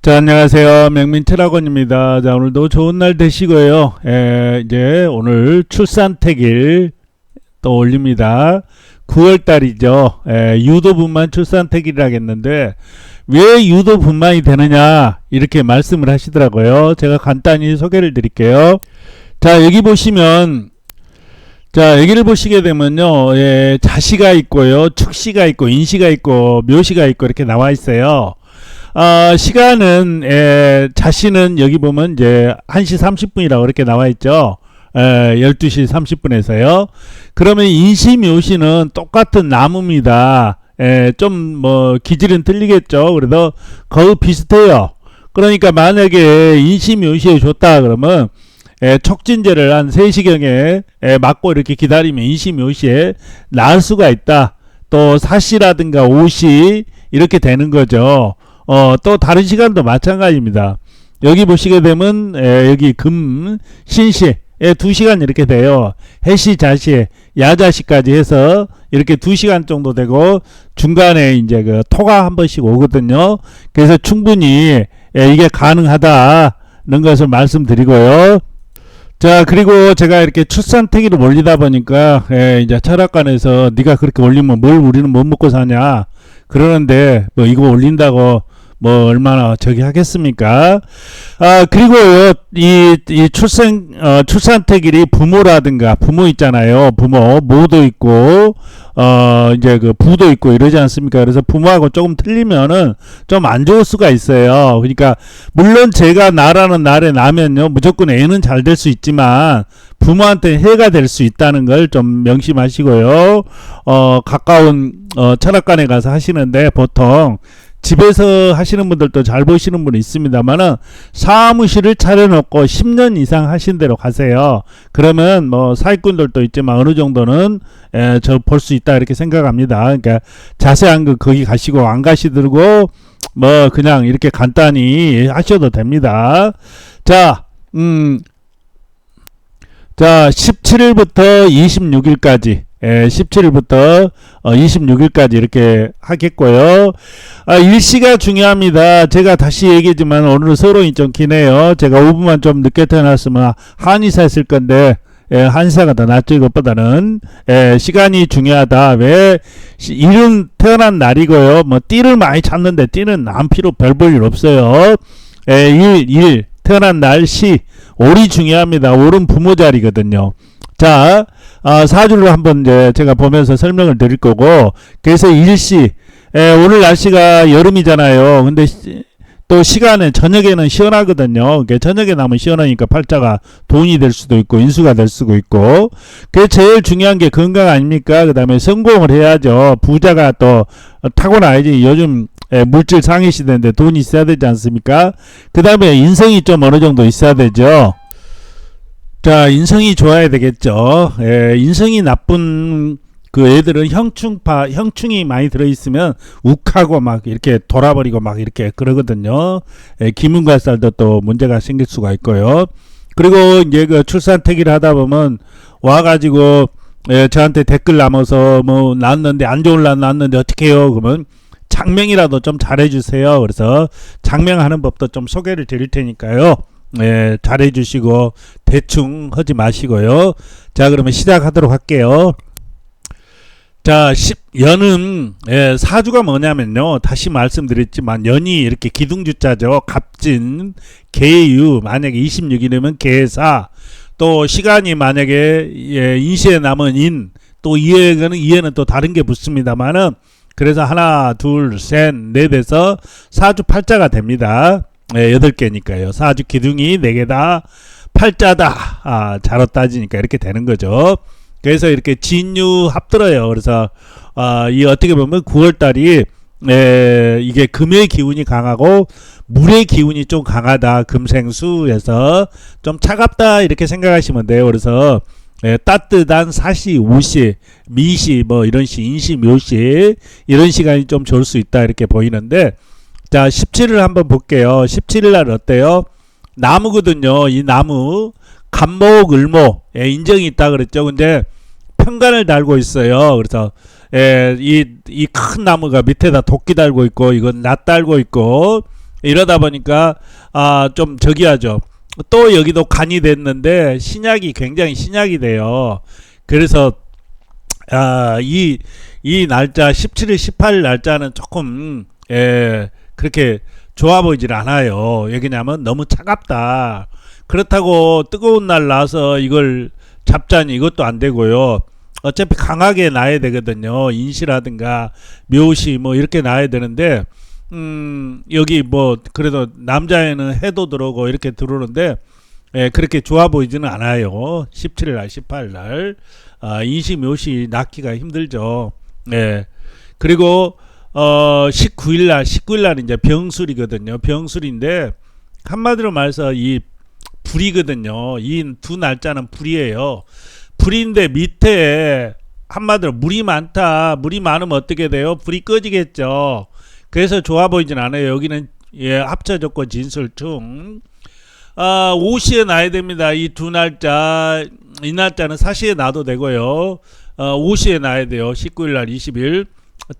자, 안녕하세요. 맹민철학원입니다. 자, 오늘도 좋은 날 되시고요. 이제 오늘 출산택일 또 올립니다. 9월달이죠. 유도분만 출산택일이라 했는데 왜 유도분만이 되느냐 이렇게 말씀을 하시더라고요. 제가 간단히 소개를 드릴게요. 자, 여기 보시면 자, 여기를 보시게 되면요. 자시가 있고요. 축시가 있고 인시가 있고 묘시가 있고 이렇게 나와 있어요. 시간은 자시는 여기 보면 이제 1시 30분이라고 이렇게 나와 있죠. 12시 30분에서요. 그러면 인시 묘시는 똑같은 나무입니다. 좀 뭐 기질은 틀리겠죠. 그래도 거의 비슷해요. 그러니까 만약에 인시 묘시에 줬다 그러면 촉진제를 한 3시경에 맞고 이렇게 기다리면 인시 묘시에 나을 수가 있다. 또 사시라든가 오시 이렇게 되는 거죠. 또 다른 시간도 마찬가지입니다. 여기 보시게 되면 여기 금, 신시 2시간 이렇게 돼요. 해시, 자시, 야자시까지 해서 이렇게 2시간 정도 되고 중간에 이제 그 토가 한 번씩 오거든요. 그래서 충분히 이게 가능하다는 것을 말씀드리고요. 자, 그리고 제가 이렇게 출산택일을 올리다 보니까 이제 철학관에서 네가 그렇게 올리면 뭘 우리는 못 먹고 사냐 그러는데 뭐 이거 올린다고 뭐 얼마나 저기 하겠습니까? 그리고요 이 출산택일이 부모라든가 부모 있잖아요. 부모 모도 있고 이제 그 부도 있고 이러지 않습니까? 그래서 부모하고 조금 틀리면은 좀 안 좋을 수가 있어요. 그러니까 물론 제가 나라는 날에 나면요 무조건 애는 잘 될 수 있지만 부모한테 해가 될 수 있다는 걸 좀 명심하시고요. 가까운 철학관에 가서 하시는데 보통 집에서 하시는 분들도 잘 보시는 분이 있습니다만은 사무실을 차려놓고 10년 이상 하신 대로 가세요. 그러면 뭐 사기꾼들도 있지만 어느 정도는 저 볼 수 있다 이렇게 생각합니다. 그러니까 자세한 거 거기 가시고 안 가시들고 뭐 그냥 이렇게 간단히 하셔도 됩니다. 자, 17일부터 26일까지 17일부터 26일까지 이렇게 하겠고요. 일시가 중요합니다. 제가 다시 얘기했지만 오늘 서론이 좀 기네요. 제가 5분만 좀 늦게 태어났으면 한의사 했을 건데 한의사가 더 낫죠. 이것보다는 시간이 중요하다. 왜 일은 태어난 날이고요. 뭐 띠를 많이 찾는데 띠는 안 필요 별 볼 일 없어요. 일 태어난 날 시 올이 중요합니다. 올은 부모 자리거든요. 자, 사주를 한번 이제 제가 보면서 설명을 드릴 거고, 그래서 일시, 오늘 날씨가 여름이잖아요. 근데 또 시간에 저녁에는 시원하거든요. 그러니까 저녁에 나면 시원하니까 팔자가 돈이 될 수도 있고 인수가 될 수도 있고. 그게 제일 중요한 게 건강 아닙니까? 그 다음에 성공을 해야죠. 부자가 또 타고나야지. 요즘 물질 상위 시대인데 돈이 있어야 되지 않습니까? 그 다음에 인성이 좀 어느 정도 있어야 되죠. 자, 인성이 좋아야 되겠죠. 인성이 나쁜 그 애들은 형충이 많이 들어있으면 욱하고 막 이렇게 돌아버리고 막 이렇게 그러거든요. 기문갈살도 또 문제가 생길 수가 있고요. 그리고 이제 그 출산택일 하다 보면 와가지고 저한테 댓글 남아서 뭐 낳았는데 안 좋은 날 낳았는데 어떻게 해요? 그러면 장명이라도 좀 잘해주세요. 그래서 장명하는 법도 좀 소개를 드릴 테니까요. 잘해 주시고 대충 하지 마시고요. 자, 그러면 시작하도록 할게요. 자, 연은 사주가 뭐냐면요. 다시 말씀드렸지만 연이 이렇게 기둥주자죠. 갑진, 계유, 만약에 26일이면 계사, 또 시간이 만약에 인시에 남은 인, 또 이해는 또 다른 게 붙습니다만은 그래서 하나, 둘, 셋, 넷에서 사주 팔자가 됩니다. 8개니까요. 사주 기둥이 4개다. 팔자다. 자로 따지니까 이렇게 되는 거죠. 그래서 이렇게 진유 합들어요. 그래서 이 어떻게 보면 9월달이 이게 금의 기운이 강하고 물의 기운이 좀 강하다. 금생수에서 좀 차갑다 이렇게 생각하시면 돼요. 그래서 따뜻한 사시, 우시, 미시 뭐 이런 시, 인시, 묘시 이런 시간이 좀 좋을 수 있다 이렇게 보이는데 자 17일 한번 볼게요. 17일 날 어때요? 나무거든요. 이 나무 간목, 을목 인정이 있다 그랬죠. 근데 편간을 달고 있어요. 그래서 이 큰 나무가 밑에다 도끼 달고 있고 이건 낫 달고 있고 이러다 보니까 좀 저기 하죠. 또 여기도 간이 됐는데 신약이 굉장히 신약이 돼요. 그래서 이 날짜 17일 18일 날짜는 조금 그렇게 좋아 보이질 않아요. 왜냐면 너무 차갑다. 그렇다고 뜨거운 날 나서 이걸 잡자니 이것도 안 되고요. 어차피 강하게 놔야 되거든요. 인시라든가 묘시 뭐 이렇게 놔야 되는데 여기 뭐 그래도 남자에는 해도 들어오고 이렇게 들어오는데 그렇게 좋아 보이지는 않아요. 17일 날 18일 날 인시 묘시 낳기가 힘들죠. 그리고 19일 날 이제 병술이거든요. 병술인데 한마디로 말해서 이 불이거든요. 이 두 날짜는 불이에요. 불인데 밑에 한마디로 물이 많다. 물이 많으면 어떻게 돼요? 불이 꺼지겠죠. 그래서 좋아 보이진 않아요. 여기는 합쳐졌고 진술충. 오시에 놔야 됩니다. 이 두 날짜. 이 날짜는 사시에 놔도 되고요. 오시에 놔야 돼요. 19일 날 20일.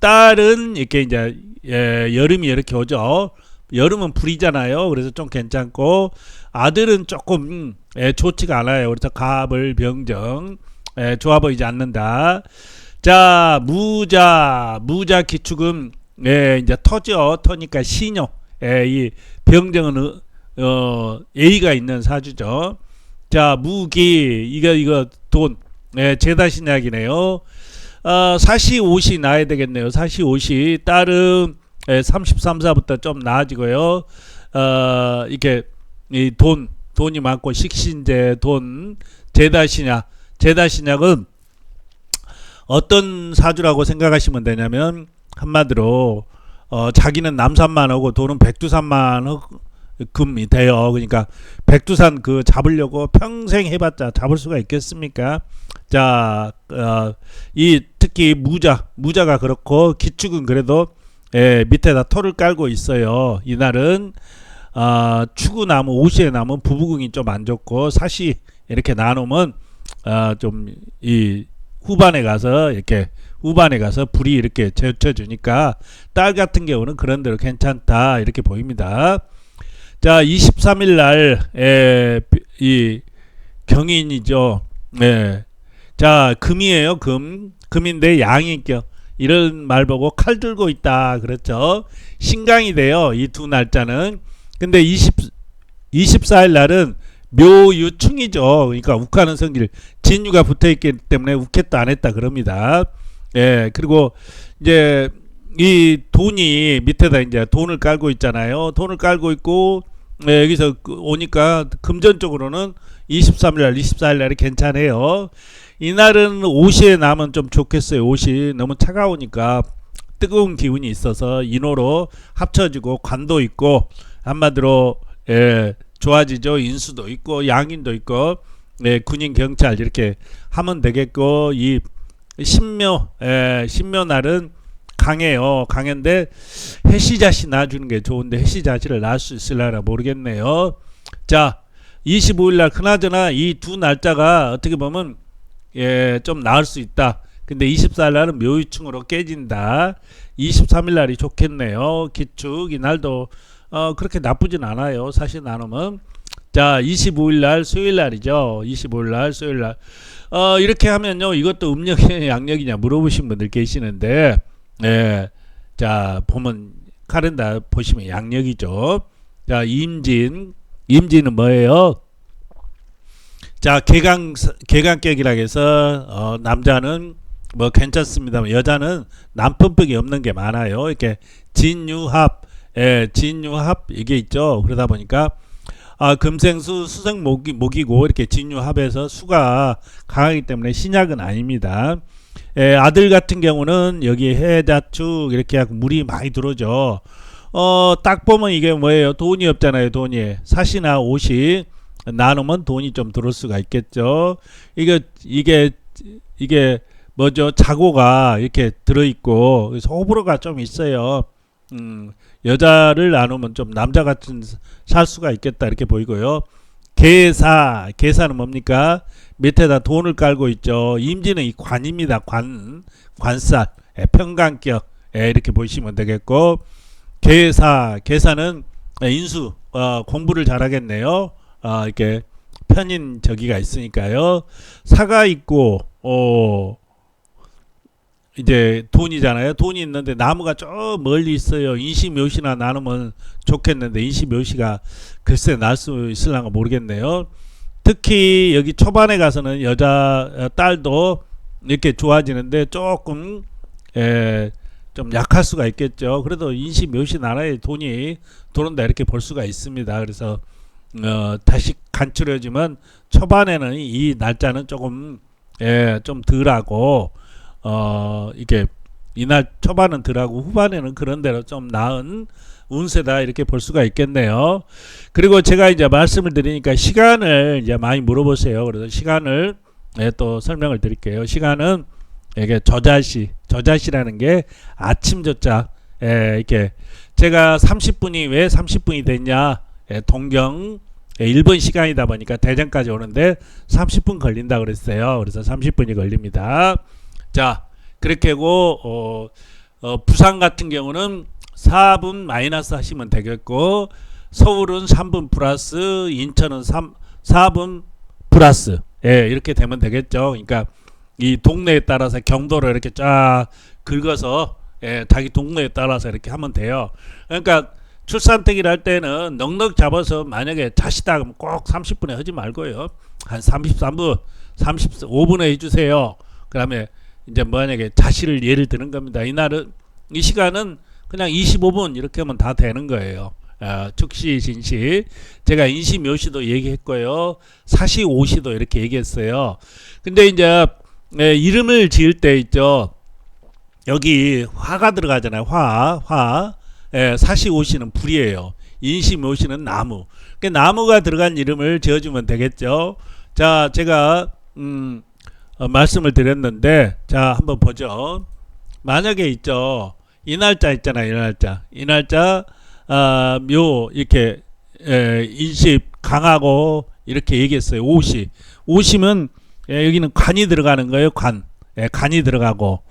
딸은 이렇게 이제 여름이 이렇게 오죠. 여름은 불이잖아요. 그래서 좀 괜찮고 아들은 조금 좋지가 않아요. 그래서 갑을 병정 좋아 보이지 않는다. 자 무자 기축은 이제 터죠. 터니까 신요. 이 병정은 예의가 있는 사주죠. 자 무기 이거 돈 제다신약이네요. 사시 옷이 나야 되겠네요. 사시 옷이 딸은 33사부터 좀 나아지고요. 이렇게 이 돈이 많고 식신제 돈 제다신약은 어떤 사주라고 생각하시면 되냐면 한마디로 자기는 남산만 하고 돈은 백두산만 금이 돼요. 그러니까 백두산 그 잡으려고 평생 해봤자 잡을 수가 있겠습니까? 자, 이 특히 무자가 그렇고 기축은 그래도 밑에다 토를 깔고 있어요. 이날은 추구나무 오시에 나무 부부궁이 좀 안 좋고 사시 이렇게 나누면 좀 이 후반에 가서 불이 이렇게 제쳐주니까 딸 같은 경우는 그런 대로 괜찮다 이렇게 보입니다. 자 23일 날 이 경인이죠. 자 금이에요. 금인데 양인격 이런 말 보고 칼 들고 있다 그렇죠. 신강이 돼요. 이 두 날짜는. 근데 24일 날은 묘유충이죠. 그러니까 욱하는 성질 진유가 붙어있기 때문에 욱했다 안 했다 그럽니다. 그리고 이제 이 돈이 밑에다 이제 돈을 깔고 있잖아요. 돈을 깔고 있고 여기서 오니까 금전적으로는 23일날 24일날이 괜찮아요. 이날은 오시에 나면 좀 좋겠어요. 옷이 너무 차가우니까 뜨거운 기운이 있어서 인호로 합쳐지고 관도 있고 한마디로 좋아지죠. 인수도 있고 양인도 있고 군인 경찰 이렇게 하면 되겠고 이 신묘 날은 강해요. 강한데 해시자시 놔주는 게 좋은데 해시자시를 낳을 수 있을려나 모르겠네요. 자 25일 날 그나저나 이 두 날짜가 어떻게 보면 좀 나을 수 있다. 근데 24일 날은 묘유충으로 깨진다. 23일 날이 좋겠네요. 기축 이날도 그렇게 나쁘진 않아요. 사실 나누면. 자 25일 날 수요일 날이죠. 25일 날 수요일 날 이렇게 하면요 이것도 음력이냐 양력이냐 물어보신 분들 계시는데 자 보면 카렌다 보시면 양력이죠. 자 임진은 뭐예요? 자 개강격이라 해서 남자는 뭐 괜찮습니다만 여자는 남편벽이 없는 게 많아요. 이렇게 진유합 이게 있죠. 그러다 보니까 금생수 수생목이고 이렇게 진유합에서 수가 강하기 때문에 신약은 아닙니다. 아들 같은 경우는 여기 해자축 이렇게 하고 물이 많이 들어오죠. 딱 보면 이게 뭐예요? 돈이 없잖아요. 돈이 사시나 옷이 나누면 돈이 좀 들어올 수가 있겠죠. 이게 뭐죠? 자고가 이렇게 들어있고 그래서 호불호가 좀 있어요. 여자를 나누면 좀 남자 같은 살 수가 있겠다 이렇게 보이고요. 계사는 뭡니까? 밑에다 돈을 깔고 있죠. 임진은 이 관입니다. 관살 평강격 이렇게 보시면 되겠고 계사는 인수 공부를 잘하겠네요. 이렇게 편인 저기가 있으니까요. 사가 있고 이제 돈이잖아요. 돈이 있는데 나무가 저 멀리 있어요. 인시묘시나 나누면 좋겠는데 인시묘시가 글쎄 날 수 있을랑가 모르겠네요. 특히 여기 초반에 가서는 여자 딸도 이렇게 좋아지는데 조금 좀 약할 수가 있겠죠. 그래도 인시묘시 나라에 돈이 들어온다 이렇게 볼 수가 있습니다. 그래서 다시 간추려지면 초반에는 이 날짜는 조금 좀 덜하고 이게 이날 초반은 덜하고 후반에는 그런 대로 좀 나은 운세다 이렇게 볼 수가 있겠네요. 그리고 제가 이제 말씀을 드리니까 시간을 이제 많이 물어보세요. 그래서 시간을 또 설명을 드릴게요. 시간은 이게 저자시라는 게 아침 저자 이렇게 제가 30분이 왜 30분이 됐냐 동경 1번 시간이다 보니까 대전까지 오는데 30분 걸린다 그랬어요. 그래서 30분이 걸립니다. 자 그렇게 하고 부산 같은 경우는 4분 마이너스 하시면 되겠고 서울은 3분 플러스 인천은 4분 플러스 이렇게 되면 되겠죠. 그러니까 이 동네에 따라서 경도를 이렇게 쫙 긁어서 자기 동네에 따라서 이렇게 하면 돼요. 그러니까 출산택일 할 때는 넉넉 잡아서 만약에 자시다 그러면 꼭 30분에 하지 말고요. 한 33분, 35분에 해주세요. 그 다음에 이제 만약에 자시를 예를 드는 겁니다. 이날은 이 시간은 그냥 25분 이렇게 하면 다 되는 거예요. 축시, 진시. 제가 인시, 묘시도 얘기했고요. 사시, 오시도 이렇게 얘기했어요. 근데 이제 이름을 지을 때 있죠. 여기 화가 들어가잖아요. 화. 사시, 오시는 불이에요. 인시, 묘시는 나무. 그러니까 나무가 들어간 이름을 지어주면 되겠죠. 자, 제가 말씀을 드렸는데 자 한번 보죠. 만약에 있죠. 이 날짜 있잖아요. 이 날짜 묘 이렇게 인시 강하고 이렇게 얘기했어요. 오시면 여기는 관이 들어가는 거예요. 관이 들어가고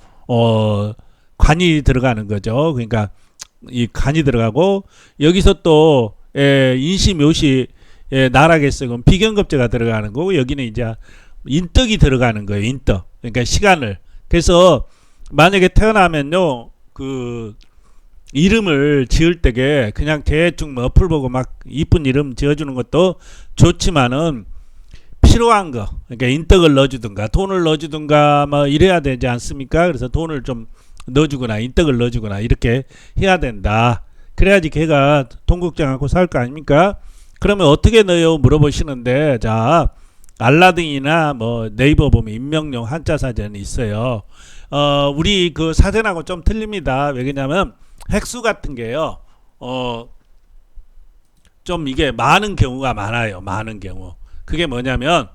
관이 들어가는 거죠. 그러니까 이 간이 들어가고 여기서 또 인시 묘시 나라겠어요. 그럼 비견급제가 들어가는 거고 여기는 이제 인덕이 들어가는 거예요. 인덕. 그러니까 시간을. 그래서 만약에 태어나면요. 그 이름을 지을 때게 그냥 대충 뭐 어플 보고 막 이쁜 이름 지어주는 것도 좋지만은 필요한 거. 그러니까 인덕을 넣어주든가 돈을 넣어주든가 뭐 이래야 되지 않습니까? 그래서 돈을 좀 넣어주거나 인덕을 넣어주거나 이렇게 해야 된다. 그래야지 걔가 돈 걱정 않고 살 거 아닙니까? 그러면 어떻게 넣어요? 물어보시는데 자 알라딘이나 뭐 네이버 보면 임명용 한자 사전이 있어요. 우리 그 사전하고 좀 틀립니다. 왜냐면 획수 같은 게요. 좀 이게 많은 경우가 많아요. 많은 경우. 그게 뭐냐면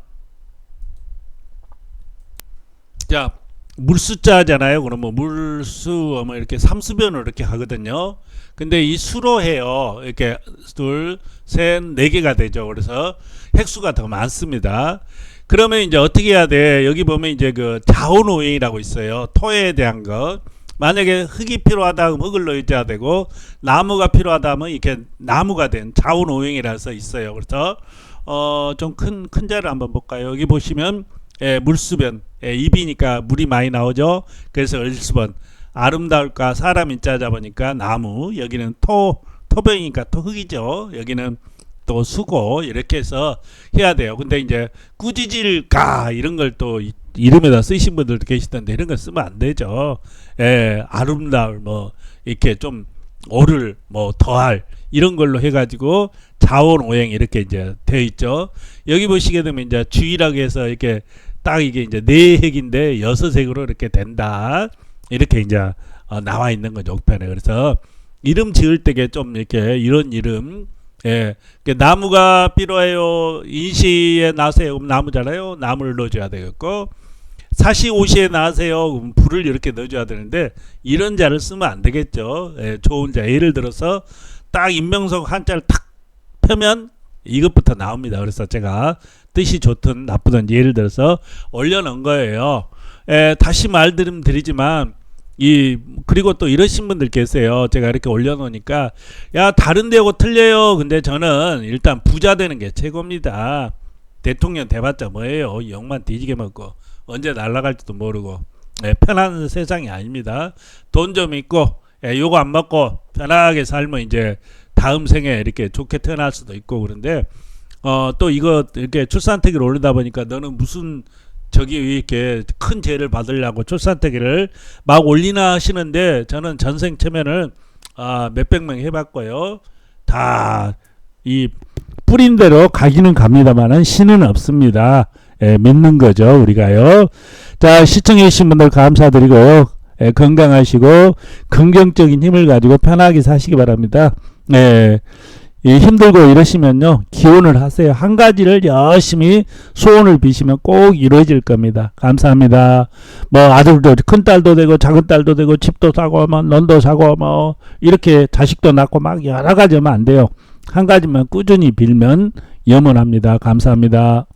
자 물수자잖아요. 그러면 물수 뭐 이렇게 삼수변을 이렇게 하거든요. 근데 이 수로 해요. 이렇게 둘, 셋, 네 개가 되죠. 그래서 획수가 더 많습니다. 그러면 이제 어떻게 해야 돼? 여기 보면 이제 그 자원오행이라고 있어요. 토에 대한 것. 만약에 흙이 필요하다 하면 흙을 넣어야 되고 나무가 필요하다 하면 이렇게 나무가 된 자원오행이라서 있어요. 그래서 좀 큰 자를 한번 볼까요? 여기 보시면 물수변 입이니까 물이 많이 나오죠. 그래서 을수변 아름다울까 사람 인자자 보니까 나무 여기는 토변이니까 토흙이죠. 여기는 또 수고 이렇게 해서 해야 돼요. 근데 이제 꾸지질가 이런 걸 또 이름에다 쓰신 분들도 계시던데 이런 거 쓰면 안 되죠. 아름다울 뭐 이렇게 좀 오를 뭐 더할 이런 걸로 해가지고 자원오행 이렇게 이제 되어 있죠. 여기 보시게 되면 이제 주의라고 해서 이렇게 딱 이게 이제 네 획인데 여섯 획으로 이렇게 된다. 이렇게 이제 나와 있는 거죠. 옥편에. 그래서 이름 지을 때게 좀 이렇게 이런 이름 나무가 필요해요. 인시에 나세요. 그럼 나무잖아요. 나무를 넣어줘야 되겠고 사시 오시에 나세요. 그럼 불을 이렇게 넣어줘야 되는데 이런 자를 쓰면 안 되겠죠. 좋은 자. 예를 들어서 딱 임명석 한자를 탁 펴면 이것부터 나옵니다. 그래서 제가 뜻이 좋든 나쁘든 예를 들어서 올려놓은 거예요. 다시 말드리지만 그리고 또 이러신 분들 계세요. 제가 이렇게 올려놓으니까 야 다른 데하고 틀려요. 근데 저는 일단 부자 되는 게 최고입니다. 대통령 돼봤자 뭐예요. 영만 뒤지게 먹고 언제 날아갈지도 모르고 편한 세상이 아닙니다. 돈 좀 있고 요거 안 먹고 편하게 살면 이제 다음 생에 이렇게 좋게 태어날 수도 있고 그런데 또 이거 이렇게 출산특위를 올리다 보니까 너는 무슨 저기 이렇게 큰 죄를 받으려고 출산특위를 막 올리나 하시는데 저는 전생 체면을 몇백 명 해봤고요. 다 이 뿌린 대로 가기는 갑니다만은 신은 없습니다. 믿는 거죠 우리가요. 자 시청해 주신 분들 감사드리고 건강하시고 긍정적인 힘을 가지고 편하게 사시기 바랍니다. 힘들고 이러시면요 기원을 하세요. 한 가지를 열심히 소원을 비시면 꼭 이루어질 겁니다. 감사합니다. 뭐 아들도 큰 딸도 되고 작은 딸도 되고 집도 사고 뭐 논도 사고 뭐 이렇게 자식도 낳고 막 여러 가지 하면 안 돼요. 한 가지만 꾸준히 빌면 염원합니다. 감사합니다.